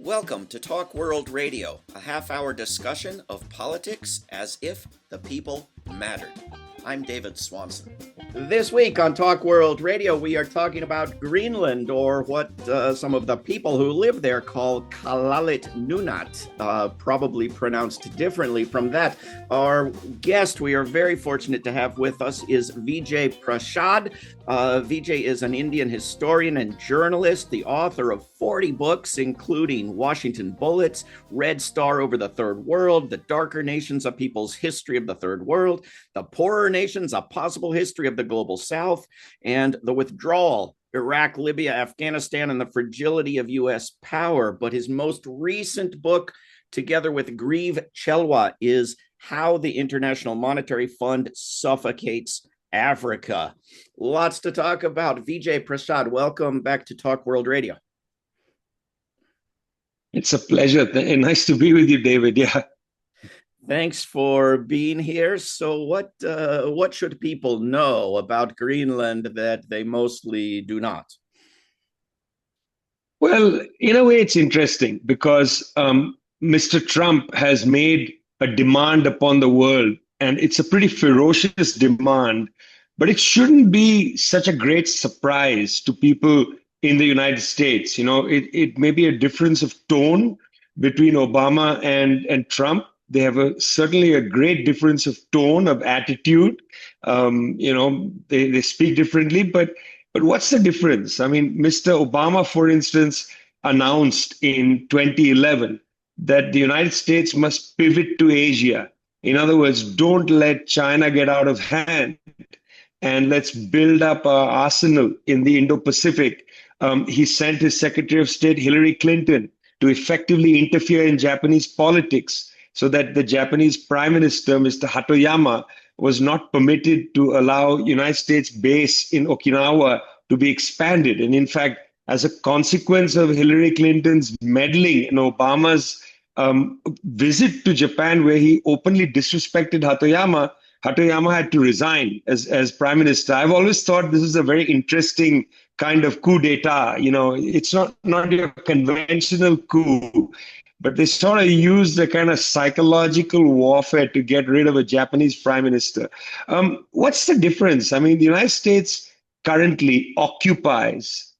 Welcome to Talk World Radio, a half-hour discussion of politics as if the people mattered. I'm David Swanson. This week on Talk World Radio, we are talking about Greenland, or what some of the people who live there call Kalalit Nunaat, probably pronounced differently from that. Our guest we are very fortunate to have with us is Vijay Prashad. Vijay is an Indian historian and journalist, the author of 40 books, including Washington Bullets, Red Star over the Third World, The Darker Nations, A People's History of the Third World, The Poorer Nations, A Possible History of the Global South, and The Withdrawal, Iraq, Libya, Afghanistan, and the Fragility of U.S. Power. But his most recent book, together with Grieve Chelwa, is How the International Monetary Fund Suffocates Africa. Lots to talk about. Vijay Prashad, welcome back to Talk World Radio. It's a pleasure. Nice to be with you, David. Yeah. Thanks for being here. So what should people know about Greenland that they mostly do not? Well, in a way, it's interesting because Mr. Trump has made a demand upon the world, and it's a pretty ferocious demand, but it shouldn't be such a great surprise to people in the United States. You know, it may be a difference of tone between Obama and Trump. They have certainly a great difference of tone, of attitude. They speak differently, but what's the difference? I mean, Mr. Obama, for instance, announced in 2011 that the United States must pivot to Asia. In other words, don't let China get out of hand, and let's build up our arsenal in the Indo-Pacific. He sent his Secretary of State, Hillary Clinton, to effectively interfere in Japanese politics so that the Japanese Prime Minister, Mr. Hatoyama, was not permitted to allow United States base in Okinawa to be expanded. And in fact, as a consequence of Hillary Clinton's meddling in Obama's visit to Japan, where he openly disrespected Hatoyama, Hatoyama had to resign as prime minister. I've always thought this is a very interesting kind of coup d'etat. You know, it's not your conventional coup, but they sort of used a kind of psychological warfare to get rid of a Japanese prime minister. What's the difference? I mean, the United States currently occupies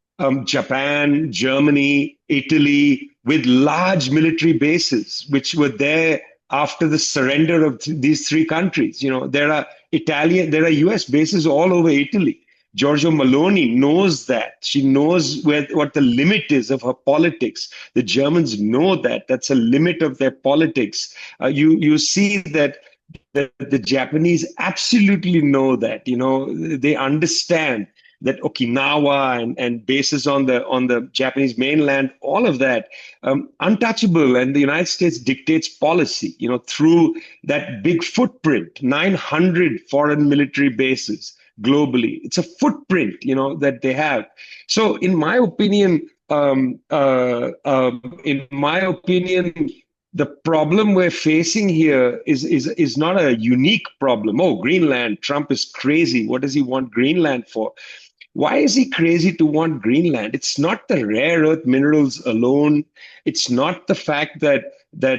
Japan, Germany, Italy, with large military bases, which were there after the surrender of these three countries. You know, there are US bases all over Italy. Giorgio Meloni knows that. She knows what the limit is of her politics. The Germans know that. That's a limit of their politics. You see that the Japanese absolutely know that. You know, they understand that Okinawa and bases on the Japanese mainland, all of that, untouchable. And the United States dictates policy, you know, through that big footprint, 900 foreign military bases globally. It's a footprint, you know, that they have. So in my opinion, the problem we're facing here is not a unique problem. Oh, Greenland, Trump is crazy. What does he want Greenland for? Why is he crazy to want Greenland? It's not the rare earth minerals alone. It's not the fact that the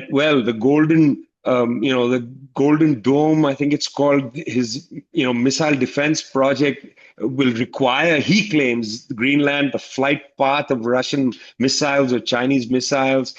Golden Dome, I think it's called, his missile defense project will require, he claims, Greenland, the flight path of Russian missiles or Chinese missiles.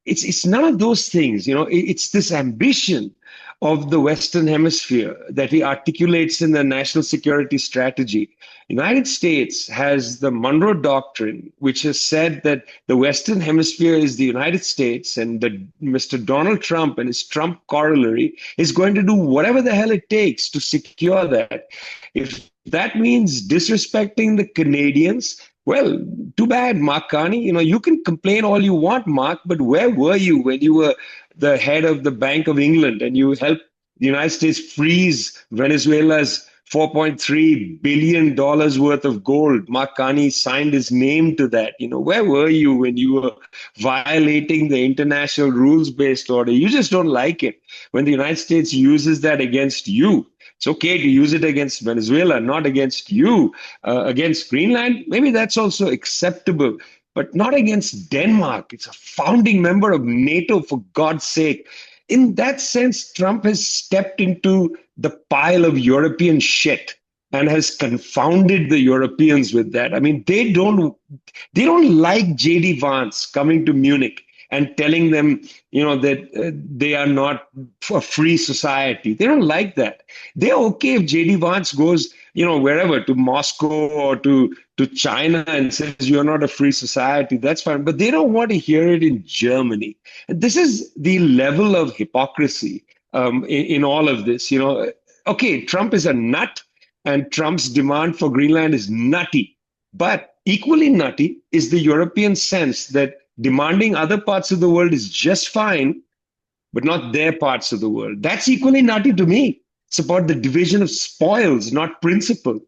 It's none of those things. You know, it's this ambition of the Western Hemisphere that he articulates in the national security strategy. United States has the Monroe Doctrine, which has said that the Western Hemisphere is the United States, and that Mr. Donald Trump and his Trump corollary is going to do whatever the hell it takes to secure that. If that means disrespecting the Canadians, well, too bad, Mark Carney. You know, you can complain all you want, Mark, but where were you when you were the head of the Bank of England and you helped the United States freeze Venezuela's $4.3 billion worth of gold? Mark Carney signed his name to that. You know, where were you when you were violating the international rules-based order? You just don't like it when the United States uses that against you. It's okay to use it against Venezuela, not against you. Against Greenland, maybe that's also acceptable. but not against Denmark. It's a founding member of NATO, for God's sake. In that sense, Trump has stepped into the pile of European shit and has confounded the Europeans with that. I mean, they don't like J.D. Vance coming to Munich and telling them, that they are not a free society. They don't like that. They're okay if J.D. Vance goes, wherever, to Moscow or to China and says you're not a free society. That's fine. But they don't want to hear it in Germany. And this is the level of hypocrisy in all of this. Okay, Trump is a nut, and Trump's demand for Greenland is nutty. But equally nutty is the European sense that demanding other parts of the world is just fine, but not their parts of the world. That's equally nutty to me. It's about the division of spoils, not principle.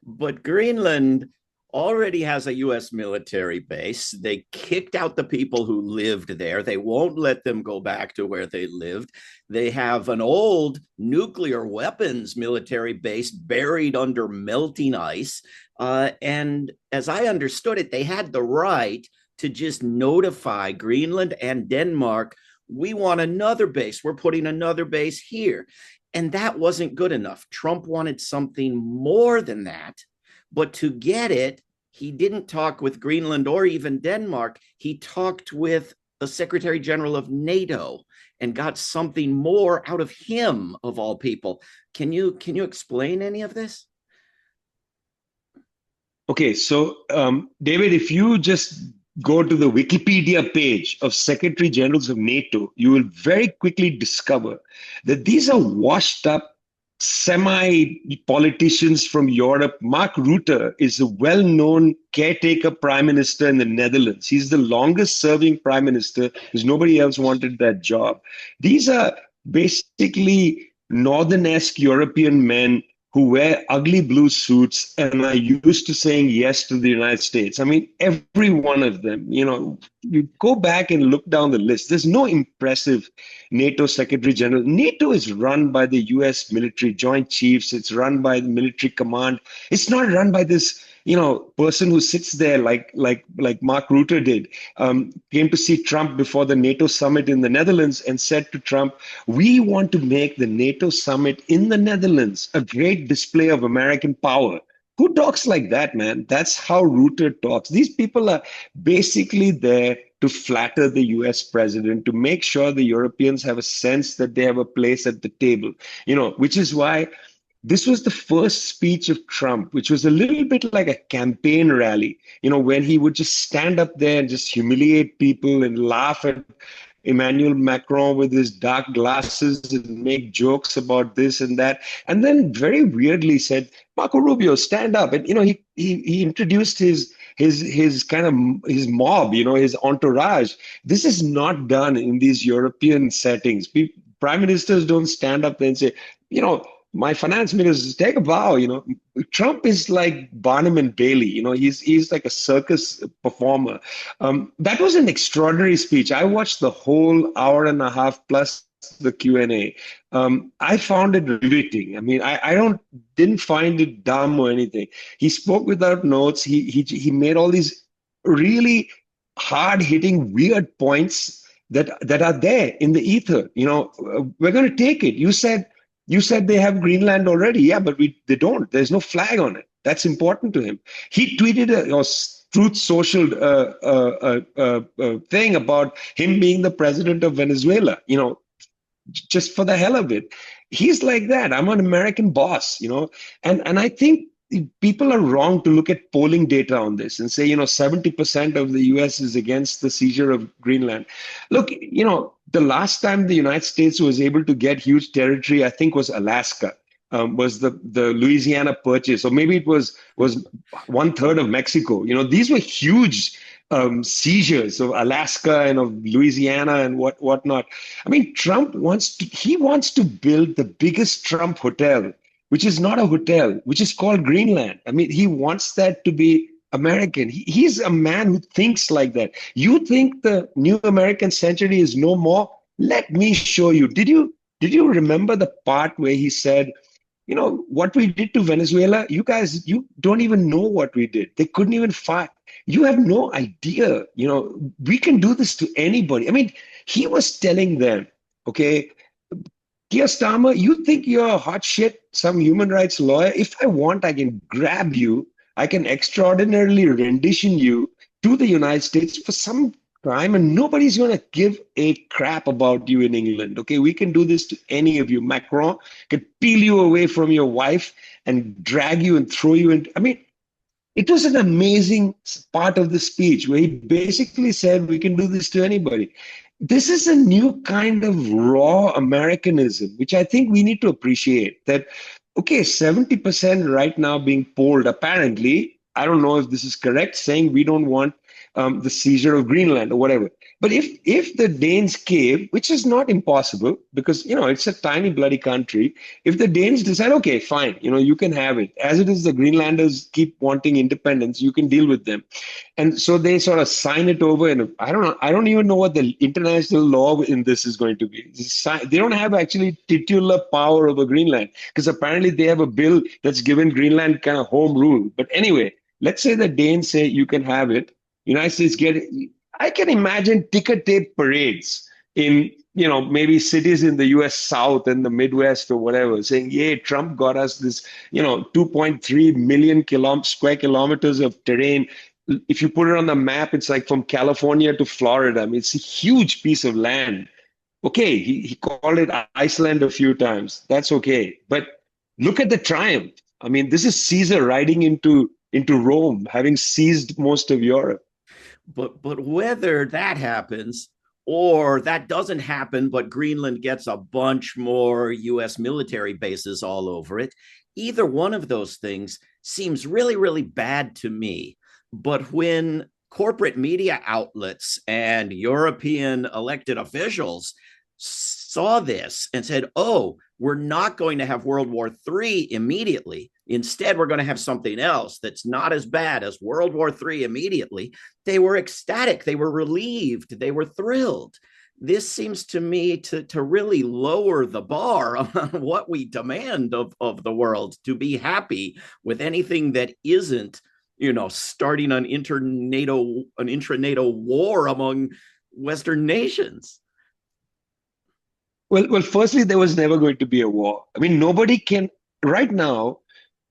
But Greenland already has a U.S. military base. They kicked out the people who lived there. They won't let them go back to where they lived. They have an old nuclear weapons military base buried under melting ice. And as I understood it, they had the right to just notify Greenland and Denmark, we want another base. We're putting another base here. And that wasn't good enough. Trump wanted something more than that. But to get it, he didn't talk with Greenland or even Denmark. He talked with the Secretary General of NATO and got something more out of him, of all people. Can you explain any of this? Okay, so David, if you just go to the Wikipedia page of Secretary Generals of NATO, you will very quickly discover that these are washed up semi-politicians from Europe. Mark Rutte is a well-known caretaker prime minister in the Netherlands. He's the longest-serving prime minister because nobody else wanted that job. These are basically Northern-esque European men who wear ugly blue suits and are used to saying yes to the United States. I mean, every one of them, you go back and look down the list. There's no impressive NATO Secretary General. NATO is run by the US military joint chiefs. It's run by the military command. It's not run by this, person who sits there like Mark Rutte did, came to see Trump before the NATO summit in the Netherlands and said to Trump, we want to make the NATO summit in the Netherlands a great display of American power. Who talks like that, man? That's how Rutte talks. These people are basically there to flatter the US president, to make sure the Europeans have a sense that they have a place at the table, which is why this was the first speech of Trump, which was a little bit like a campaign rally, when he would just stand up there and just humiliate people and laugh at Emmanuel Macron with his dark glasses and make jokes about this and that. And then very weirdly said, Marco Rubio, stand up. And, he introduced his mob, his entourage. This is not done in these European settings. Prime ministers don't stand up there and say, my finance minister, take a bow. Trump is like Barnum and Bailey. He's like a circus performer. That was an extraordinary speech. I watched the whole hour and a half plus the Q&A. I found it riveting. I mean, I didn't find it dumb or anything. He spoke without notes. He made all these really hard-hitting, weird points that are there in the ether. We're going to take it. You said they have Greenland already. Yeah, but they don't. There's no flag on it. That's important to him. He tweeted a Truth Social thing about him being the president of Venezuela, just for the hell of it. He's like that. I'm an American boss, and I think people are wrong to look at polling data on this and say, 70% of the US is against the seizure of Greenland. Look, the last time the United States was able to get huge territory, I think was Alaska, was the Louisiana Purchase, or maybe it was 1/3 of Mexico. These were huge seizures of Alaska and of Louisiana and whatnot. I mean, Trump wants to build the biggest Trump hotel, which is not a hotel, which is called Greenland. I mean, he wants that to be American. He's a man who thinks like that. You think the new American century is no more? Let me show you. Did you remember the part where he said, what we did to Venezuela? You guys, you don't even know what we did. They couldn't even fight. you have no idea. We can do this to anybody. I mean, he was telling them, okay, dear Starmer, you think you're a hot shit, some human rights lawyer? If I want, I can grab you. I can extraordinarily rendition you to the United States for some crime, and nobody's going to give a crap about you in England. Okay, we can do this to any of you. Macron can peel you away from your wife and drag you and throw you in. I mean, it was an amazing part of the speech where he basically said, we can do this to anybody. This is a new kind of raw Americanism, which I think we need to appreciate. That, okay, 70% right now being polled, apparently, I don't know if this is correct, saying we don't want the seizure of Greenland or whatever. But if the Danes cave, which is not impossible because it's a tiny bloody country, if the Danes decide, okay, fine, you can have it. As it is, the Greenlanders keep wanting independence, you can deal with them. And so they sort of sign it over, and I don't even know what the international law in this is going to be. They don't have actually titular power over Greenland because apparently they have a bill that's given Greenland kind of home rule. But anyway, let's say the Danes say you can have it. United States get it. I can imagine ticker tape parades in, maybe cities in the US South and the Midwest or whatever, saying, yay, Trump got us this, 2.3 million square kilometers of terrain. If you put it on the map, it's like from California to Florida. I mean, it's a huge piece of land. Okay, he called it Iceland a few times. That's okay. But look at the triumph. I mean, this is Caesar riding into Rome, having seized most of Europe. But whether that happens or that doesn't happen, but Greenland gets a bunch more US military bases all over it, either one of those things seems really, really bad to me. But when corporate media outlets and European elected officials saw this and said, oh, we're not going to have World War III immediately. Instead, we're going to have something else that's not as bad as World War III immediately. They were ecstatic. They were relieved. They were thrilled. This seems to me to really lower the bar on what we demand of the world, to be happy with anything that isn't, starting an intra-NATO war among Western nations. Well, firstly, there was never going to be a war. I mean, nobody can, right now,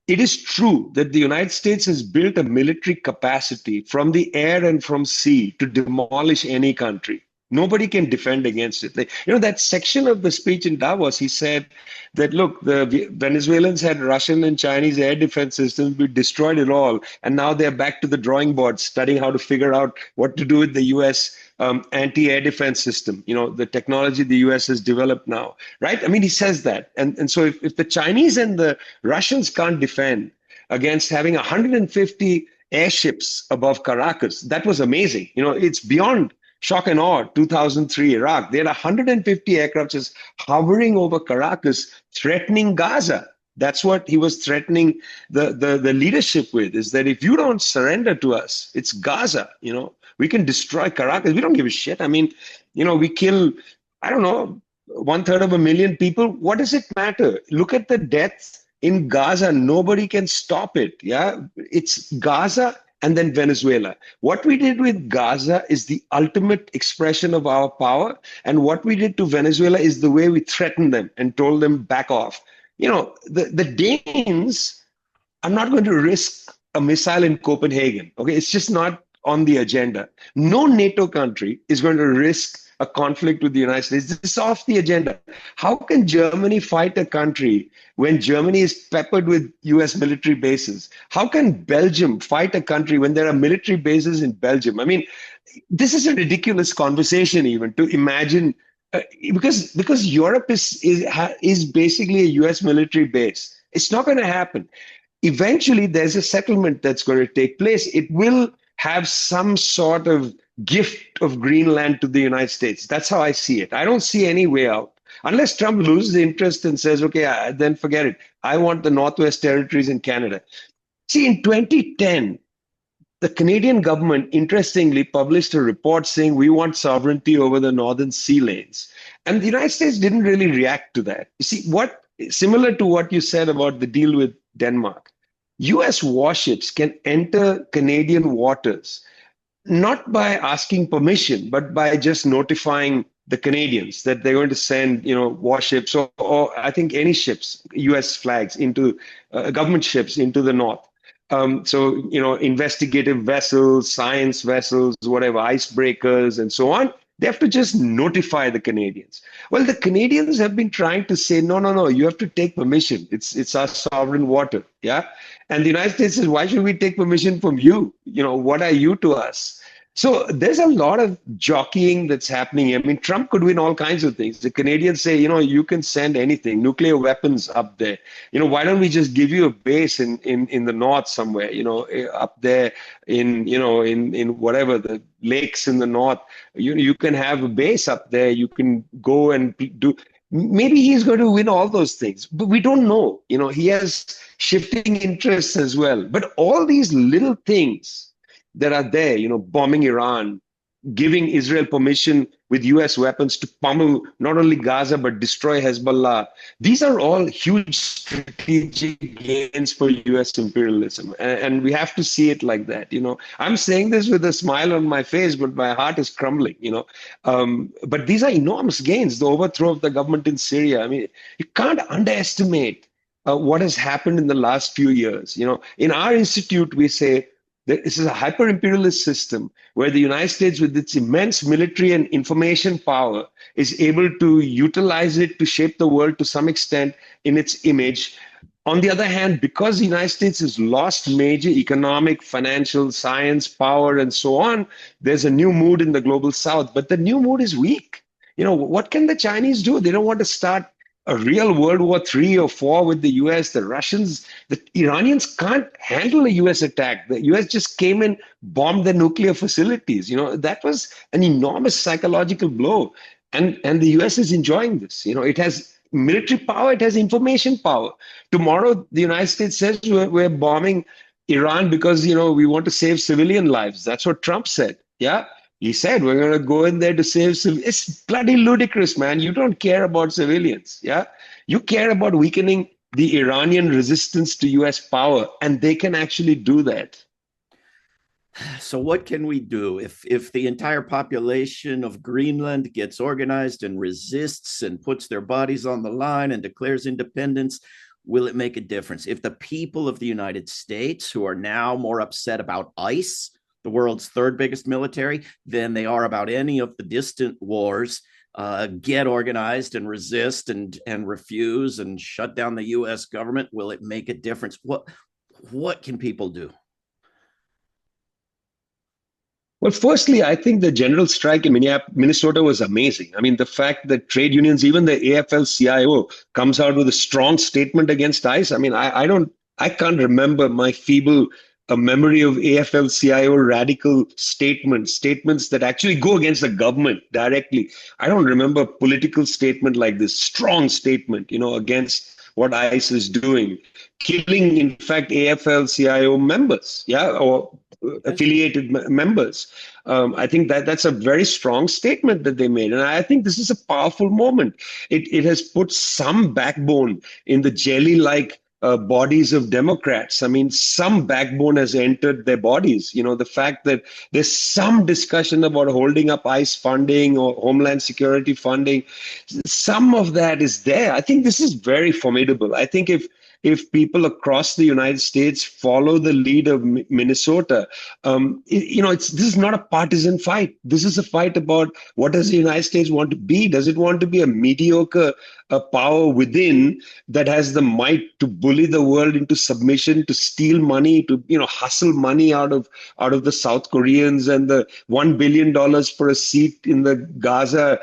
it is true that the United States has built a military capacity from the air and from sea to demolish any country. Nobody can defend against it. That section of the speech in Davos, he said that, look, the Venezuelans had Russian and Chinese air defense systems. We destroyed it all. And now they're back to the drawing board, studying how to figure out what to do with the U.S. Anti-air defense system, the technology the U.S. has developed now, right? I mean, he says that. And so if the Chinese and the Russians can't defend against having 150 airships above Caracas, that was amazing. It's beyond shock and awe. 2003 Iraq, they had 150 aircraft just hovering over Caracas, threatening Gaza. That's what he was threatening the leadership with, is that if you don't surrender to us, it's Gaza. We can destroy Caracas. We don't give a shit. I mean, we kill, I don't know, 1/3 of a million people. What does it matter? Look at the deaths in Gaza. Nobody can stop it. Yeah, it's Gaza and then Venezuela. What we did with Gaza is the ultimate expression of our power. And what we did to Venezuela is the way we threatened them and told them back off. The Danes are not going to risk a missile in Copenhagen. Okay, it's just not on the agenda. No NATO country is going to risk a conflict with the United States. This is off the agenda. How can Germany fight a country when Germany is peppered with US military bases? How can Belgium fight a country when there are military bases in Belgium? I mean, this is a ridiculous conversation even to imagine, because Europe is basically a US military base. It's not going to happen. Eventually, there's a settlement that's going to take place. It will have some sort of gift of Greenland to the United States. That's how I see it. I don't see any way out. Unless Trump loses interest and says, okay, then forget it. I want the Northwest Territories in Canada. See, in 2010, the Canadian government, interestingly, published a report saying we want sovereignty over the northern sea lanes. And the United States didn't really react to that. You see, similar to what you said about the deal with Denmark, US warships can enter Canadian waters not by asking permission, but by just notifying the Canadians that they're going to send, warships or I think any ships, U.S. flags into government ships into the north. So, investigative vessels, science vessels, whatever, icebreakers, and so on. They have to just notify the Canadians. Well, the Canadians have been trying to say, no, no, no, you have to take permission. It's our sovereign water. Yeah. And the United States says, why should we take permission from you? What are you to us? So there's a lot of jockeying that's happening. I mean, Trump could win all kinds of things. The Canadians say, you can send anything, nuclear weapons up there. Why don't we just give you a base in the north somewhere, up there in whatever, the lakes in the north. You can have a base up there. You can go and do. Maybe he's going to win all those things, but we don't know. He has shifting interests as well. But all these little things that are there, bombing Iran, giving Israel permission with US weapons to pummel not only Gaza, but destroy Hezbollah. These are all huge strategic gains for US imperialism. And we have to see it like that. I'm saying this with a smile on my face, but my heart is crumbling, But these are enormous gains, the overthrow of the government in Syria. I mean, you can't underestimate what has happened in the last few years. In our institute, we say, this is a hyper-imperialist system where the United States, with its immense military and information power, is able to utilize it to shape the world to some extent in its image. On the other hand, because the United States has lost major economic, financial, science, power, and so on, there's a new mood in the global South. But the new mood is weak. What can the Chinese do? They don't want to start a real World War III or IV with the US. The Russians, the Iranians can't handle a US attack. The US just came and bombed their nuclear facilities. That was an enormous psychological blow. And the US is enjoying this. It has military power, it has information power. Tomorrow, the United States says we're bombing Iran because, we want to save civilian lives. That's what Trump said. Yeah. He said, we're going to go in there to save civilians. It's bloody ludicrous, man. You don't care about civilians. Yeah. You care about weakening the Iranian resistance to US power, and they can actually do that. So what can we do if the entire population of Greenland gets organized and resists and puts their bodies on the line and declares independence? Will it make a difference? If the people of the United States, who are now more upset about ICE, the world's third biggest military, than they are about any of the distant wars, get organized and resist and refuse and shut down the US government, will it make a difference? What can people do? Well, firstly, I think the general strike in Minnesota was amazing. I mean, the fact that trade unions, even the AFL-CIO, comes out with a strong statement against ICE. I mean, I can't remember my feeble a memory of AFL-CIO radical statements that actually go against the government directly. I don't remember a political statement like this, strong statement, against what ICE is doing. Killing, in fact, AFL-CIO members, or affiliated members. I think that's a very strong statement that they made. And I think this is a powerful moment. It has put some backbone in the jelly-like bodies of Democrats. I mean, some backbone has entered their bodies. The fact that there's some discussion about holding up ICE funding or Homeland Security funding, some of that is there. I think this is very formidable. I think if people across the United States follow the lead of Minnesota, this is not a partisan fight. This is a fight about what does the United States want to be? Does it want to be a mediocre power within that has the might to bully the world into submission, to steal money, to hustle money out of the South Koreans and the $1 billion for a seat in the Gaza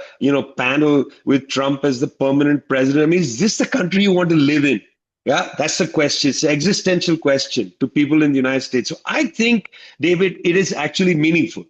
panel with Trump as the permanent president? I mean, is this the country you want to live in? Yeah, that's the question. It's an existential question to people in the United States. So I think, David, it is actually meaningful.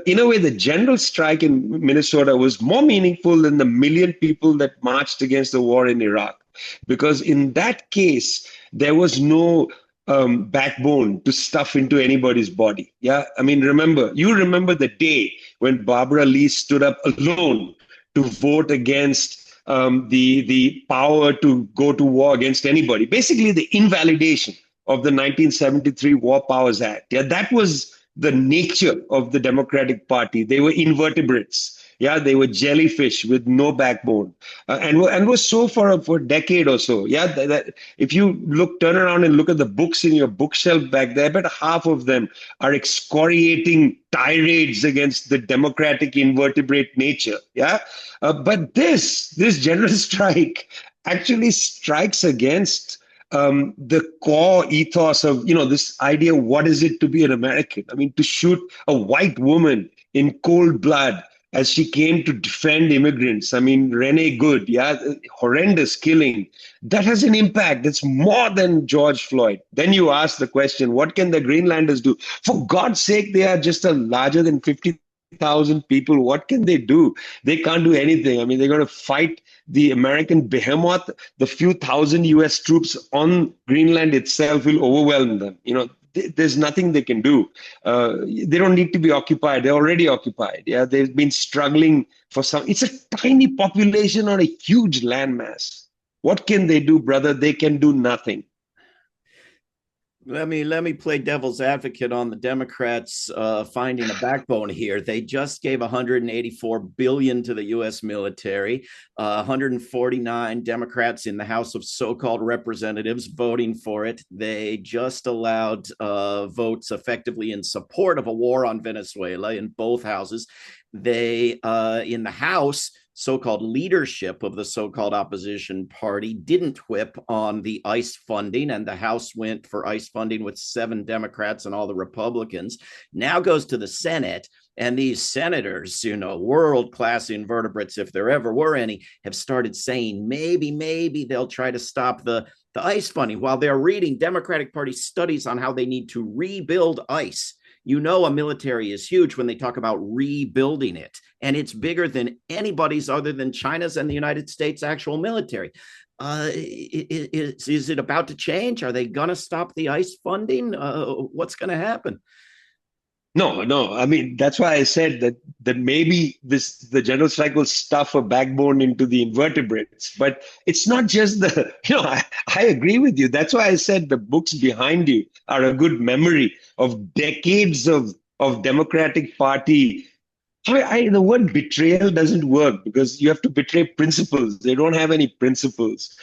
In a way, the general strike in Minnesota was more meaningful than the million people that marched against the war in Iraq. Because in that case, there was no backbone to stuff into anybody's body. Yeah, I mean, you remember the day when Barbara Lee stood up alone to vote against the power to go to war against anybody, basically the invalidation of the 1973 War Powers Act. Yeah, that was the nature of the Democratic Party. They were invertebrates. Yeah, they were jellyfish with no backbone, and was so for a decade or so. Yeah, if you turn around and look at the books in your bookshelf back there, I bet half of them are excoriating tirades against the democratic invertebrate nature. Yeah, but this general strike actually strikes against the core ethos of this idea. What is it to be an American? I mean, to shoot a white woman in cold blood as she came to defend immigrants. I mean, Renee Good, yeah, horrendous killing. That has an impact. It's more than George Floyd. Then you ask the question, what can the Greenlanders do? For God's sake, they are just a larger than 50,000 people. What can they do? They can't do anything. I mean, they're going to fight the American behemoth. The few thousand US troops on Greenland itself will overwhelm them. There's nothing they can do. They don't need to be occupied. They're already occupied. Yeah, they've been struggling for some. It's a tiny population on a huge landmass. What can they do, brother? They can do nothing. Let me play devil's advocate on the Democrats finding a backbone here. They just gave $184 billion to the U.S. military. 149 Democrats in the House of so-called Representatives voting for it. They just allowed votes effectively in support of a war on Venezuela in both houses. They in the House, so-called leadership of the so-called opposition party didn't whip on the ICE funding, and the House went for ICE funding with 7 Democrats and all the Republicans. Now goes to the Senate, and these senators, world-class invertebrates, if there ever were any, have started saying maybe they'll try to stop the ICE funding while they're reading Democratic Party studies on how they need to rebuild ICE. A military is huge when they talk about rebuilding it, and it's bigger than anybody's other than China's and the United States' actual military. Is it about to change? Are they going to stop the ICE funding? What's going to happen? No. I mean, that's why I said that maybe the general strike will stuff a backbone into the invertebrates. But it's not just I agree with you. That's why I said the books behind you are a good memory of decades of Democratic Party. The word betrayal doesn't work because you have to betray principles. They don't have any principles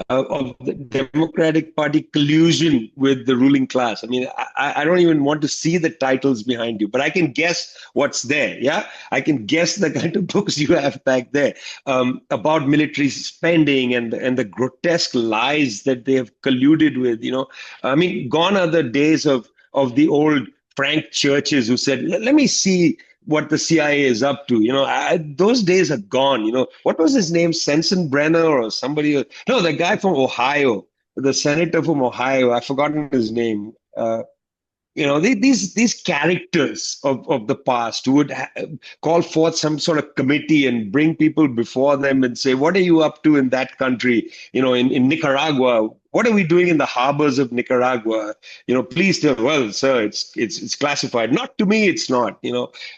of the Democratic Party collusion with the ruling class. I mean, I don't even want to see the titles behind you, but I can guess what's there. Yeah, I can guess the kind of books you have back there about military spending and the grotesque lies that they have colluded with. I mean, gone are the days of the old Frank Churches who said, "Let me see what the CIA is up to." Those days are gone. What was his name? Sensenbrenner or somebody? No, the guy from Ohio, the senator from Ohio. I've forgotten his name. These characters of the past who would call forth some sort of committee and bring people before them and say, what are you up to in that country? In Nicaragua, what are we doing in the harbors of Nicaragua? Please tell. Well, sir, it's classified. Not to me, it's not.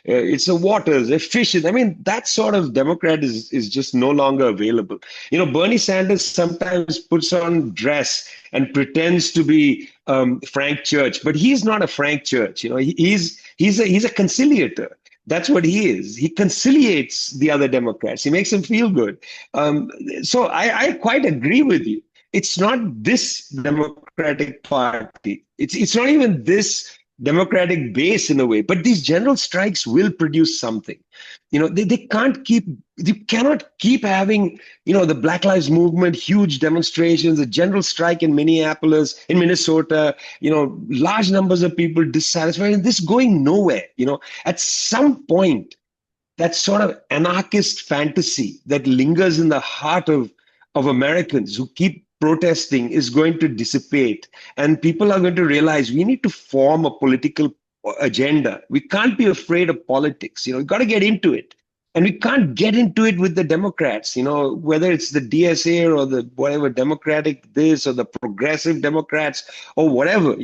It's the waters, the fishes. I mean, that sort of Democrat is just no longer available. Bernie Sanders sometimes puts on dress and pretends to be Frank Church, but he's not a Frank Church. He's a conciliator. That's what he is. He conciliates the other Democrats. He makes them feel good. So I quite agree with you. It's not this Democratic Party. It's not even this Democratic base in a way, but these general strikes will produce something. They cannot keep having, the Black Lives Movement, huge demonstrations, a general strike in Minneapolis, in Minnesota, large numbers of people dissatisfied, and this going nowhere. At some point, that sort of anarchist fantasy that lingers in the heart of Americans who keep protesting is going to dissipate, and people are going to realize we need to form a political agenda. We can't be afraid of politics. We've got to get into it, and we can't get into it with the Democrats. Whether it's the DSA or the whatever Democratic this or the progressive Democrats or whatever.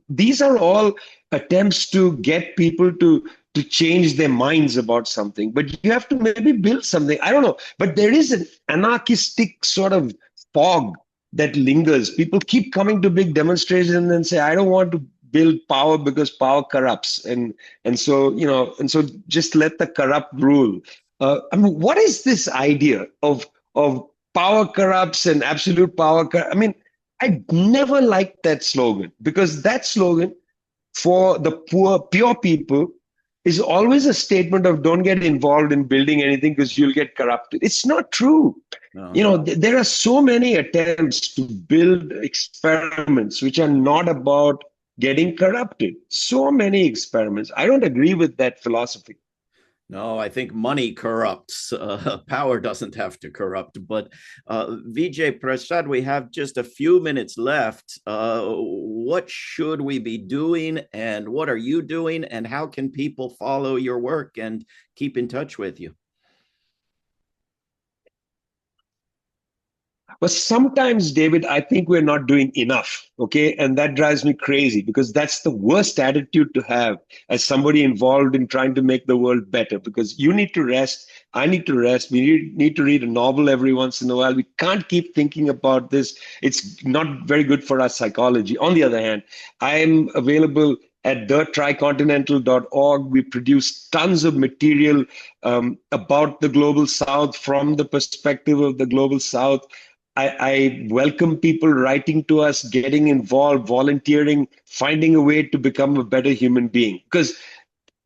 These are all attempts to get people to change their minds about something, but you have to maybe build something. I don't know, but there is an anarchistic sort of fog that lingers. People keep coming to big demonstrations and say, I don't want to build power because power corrupts. And so, just let the corrupt rule. I mean, what is this idea of power corrupts and absolute power? I mean, I never liked that slogan, because that slogan for the poor, pure people is always a statement of don't get involved in building anything because you'll get corrupted. It's not true. No. There are so many attempts to build experiments which are not about getting corrupted. So many experiments. I don't agree with that philosophy. No, I think money corrupts. Power doesn't have to corrupt. But Vijay Prashad, we have just a few minutes left. What should we be doing, and what are you doing, and how can people follow your work and keep in touch with you? But sometimes, David, I think we're not doing enough. Okay. And that drives me crazy, because that's the worst attitude to have as somebody involved in trying to make the world better. Because you need to rest. I need to rest. We need to read a novel every once in a while. We can't keep thinking about this. It's not very good for our psychology. On the other hand, I am available at thetricontinental.org. We produce tons of material about the global South from the perspective of the global South. I welcome people writing to us, getting involved, volunteering, finding a way to become a better human being. Because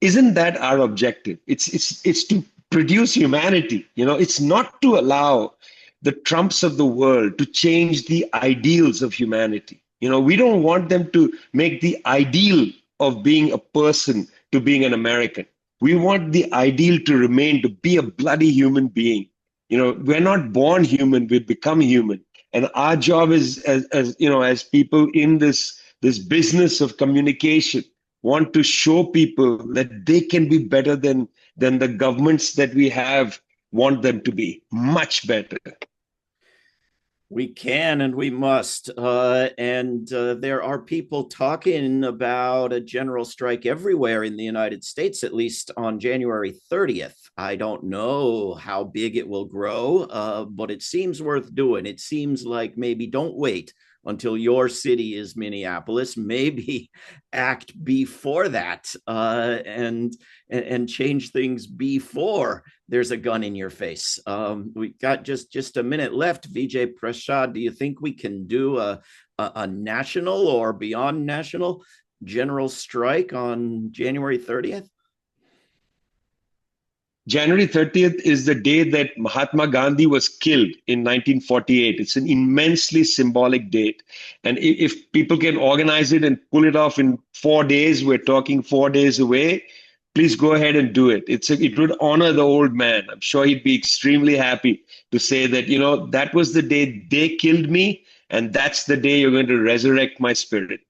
isn't that our objective? It's to produce humanity. It's not to allow the Trumps of the world to change the ideals of humanity. We don't want them to make the ideal of being a person to being an American. We want the ideal to remain to be a bloody human being. We're not born human, we become human. And our job is, as people in this business of communication, want to show people that they can be better than the governments that we have want them to be. Much better. We can and we must. And there are people talking about a general strike everywhere in the United States, at least on January 30th. I don't know how big it will grow, but it seems worth doing. It seems like maybe don't wait until your city is Minneapolis. Maybe act before that, and change things before there's a gun in your face. We've got just a minute left. Vijay Prashad, do you think we can do a national or beyond national general strike on January 30th? January 30th is the day that Mahatma Gandhi was killed in 1948. It's an immensely symbolic date. And if people can organize it and pull it off in 4 days, we're talking 4 days away, please go ahead and do it. It would honor the old man. I'm sure he'd be extremely happy to say that, that was the day they killed me, and that's the day you're going to resurrect my spirit.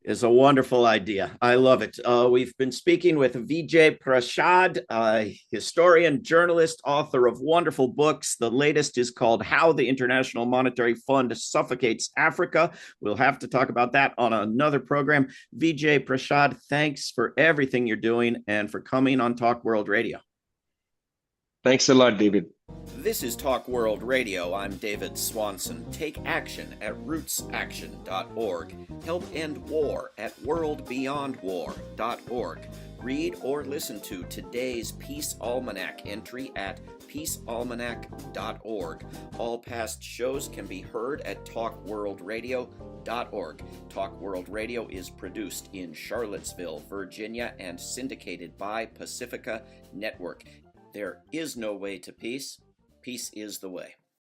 Is a wonderful idea. I love it. We've been speaking with Vijay Prashad, historian, journalist, author of wonderful books. The latest is called How the International Monetary Fund Suffocates Africa. We'll have to talk about that on another program. Vijay Prashad, thanks for everything you're doing and for coming on Talk World Radio. Thanks a lot, David. This is Talk World Radio. I'm David Swanson. Take action at rootsaction.org. Help end war at worldbeyondwar.org. Read or listen to today's Peace Almanac entry at peacealmanac.org. All past shows can be heard at talkworldradio.org. Talk World Radio is produced in Charlottesville, Virginia, and syndicated by Pacifica Network. There is no way to peace. Peace is the way.